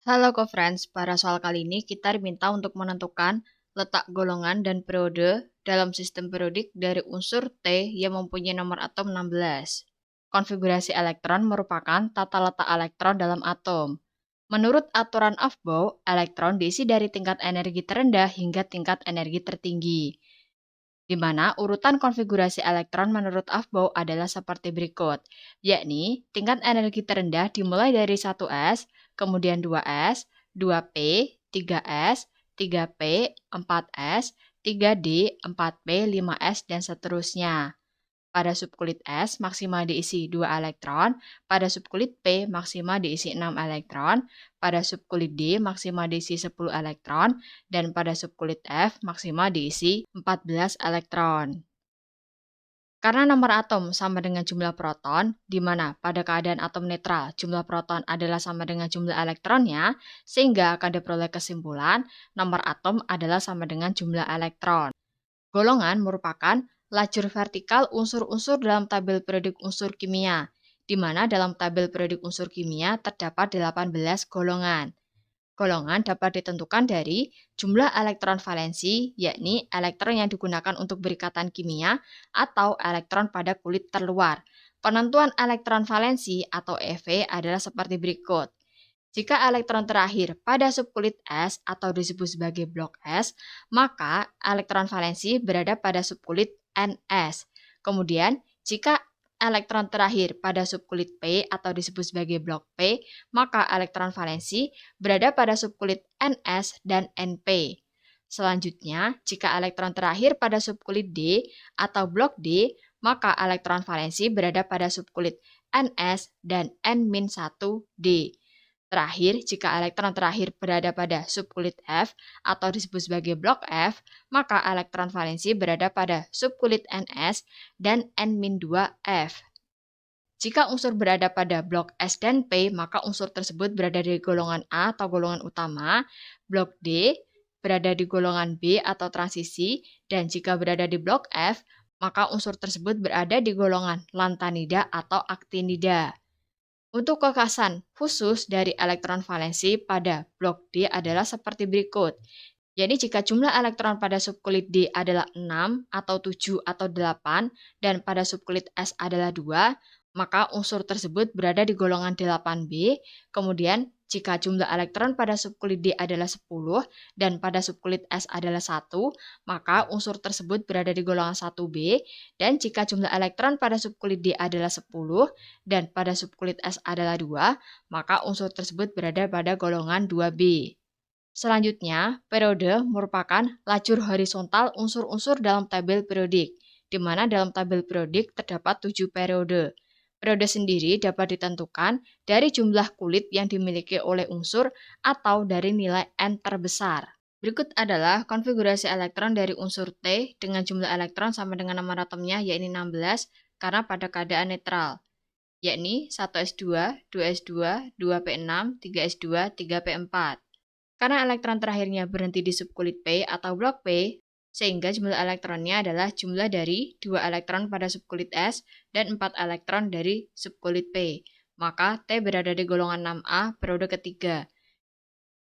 Halo co-friends, pada soal kali ini kita diminta untuk menentukan letak golongan dan periode dalam sistem periodik dari unsur T yang mempunyai nomor atom 16. Konfigurasi elektron merupakan tata letak elektron dalam atom. Menurut aturan Aufbau, elektron diisi dari tingkat energi terendah hingga tingkat energi tertinggi, di mana urutan konfigurasi elektron menurut Aufbau adalah seperti berikut, yakni tingkat energi terendah dimulai dari 1s, kemudian 2s, 2p, 3s, 3p, 4s, 3d, 4p, 5s, dan seterusnya. Pada subkulit S maksimal diisi 2 elektron, pada subkulit P maksimal diisi 6 elektron, pada subkulit D maksimal diisi 10 elektron, dan pada subkulit F maksimal diisi 14 elektron. Karena nomor atom sama dengan jumlah proton, di mana pada keadaan atom netral jumlah proton adalah sama dengan jumlah elektronnya, sehingga akan diperoleh kesimpulan nomor atom adalah sama dengan jumlah elektron. Golongan merupakan lajur vertikal unsur-unsur dalam tabel periodik unsur kimia, di mana dalam tabel periodik unsur kimia terdapat 18 golongan. Golongan dapat ditentukan dari jumlah elektron valensi, yakni elektron yang digunakan untuk berikatan kimia, atau elektron pada kulit terluar. Penentuan elektron valensi atau EV adalah seperti berikut. Jika elektron terakhir pada subkulit S atau disebut sebagai blok S, maka elektron valensi berada pada subkulit NS. Kemudian, jika elektron terakhir pada subkulit P atau disebut sebagai blok P, maka elektron valensi berada pada subkulit NS dan NP. Selanjutnya, jika elektron terakhir pada subkulit D atau blok D, maka elektron valensi berada pada subkulit NS dan N-1D. Terakhir, jika elektron terakhir berada pada subkulit F atau disebut sebagai blok F, maka elektron valensi berada pada subkulit NS dan N-2F. Jika unsur berada pada blok S dan P, maka unsur tersebut berada di golongan A atau golongan utama, blok D berada di golongan B atau transisi, dan jika berada di blok F, maka unsur tersebut berada di golongan lantanida atau aktinida. Untuk kekhasan khusus dari elektron valensi pada blok D adalah seperti berikut. Jadi jika jumlah elektron pada subkulit D adalah 6 atau 7 atau 8 dan pada subkulit S adalah 2, maka unsur tersebut berada di golongan 8B. Kemudian jika jumlah elektron pada subkulit D adalah 10 dan pada subkulit S adalah 1, maka unsur tersebut berada di golongan 1B. Dan jika jumlah elektron pada subkulit D adalah 10 dan pada subkulit S adalah 2, maka unsur tersebut berada pada golongan 2B. Selanjutnya, periode merupakan lajur horizontal unsur-unsur dalam tabel periodik, di mana dalam tabel periodik terdapat 7 periode. Periode sendiri dapat ditentukan dari jumlah kulit yang dimiliki oleh unsur atau dari nilai N terbesar. Berikut adalah konfigurasi elektron dari unsur T dengan jumlah elektron sama dengan nomor atomnya, yaitu 16, karena pada keadaan netral, yakni 1s2, 2s2, 2p6, 3s2, 3p4. Karena elektron terakhirnya berhenti di subkulit P atau blok P, sehingga jumlah elektronnya adalah jumlah dari 2 elektron pada subkulit S dan 4 elektron dari subkulit P. Maka T berada di golongan 6A periode ketiga.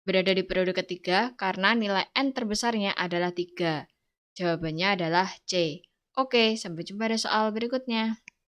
Berada di periode ketiga karena nilai N terbesarnya adalah 3. Jawabannya adalah C. Oke, sampai jumpa di soal berikutnya.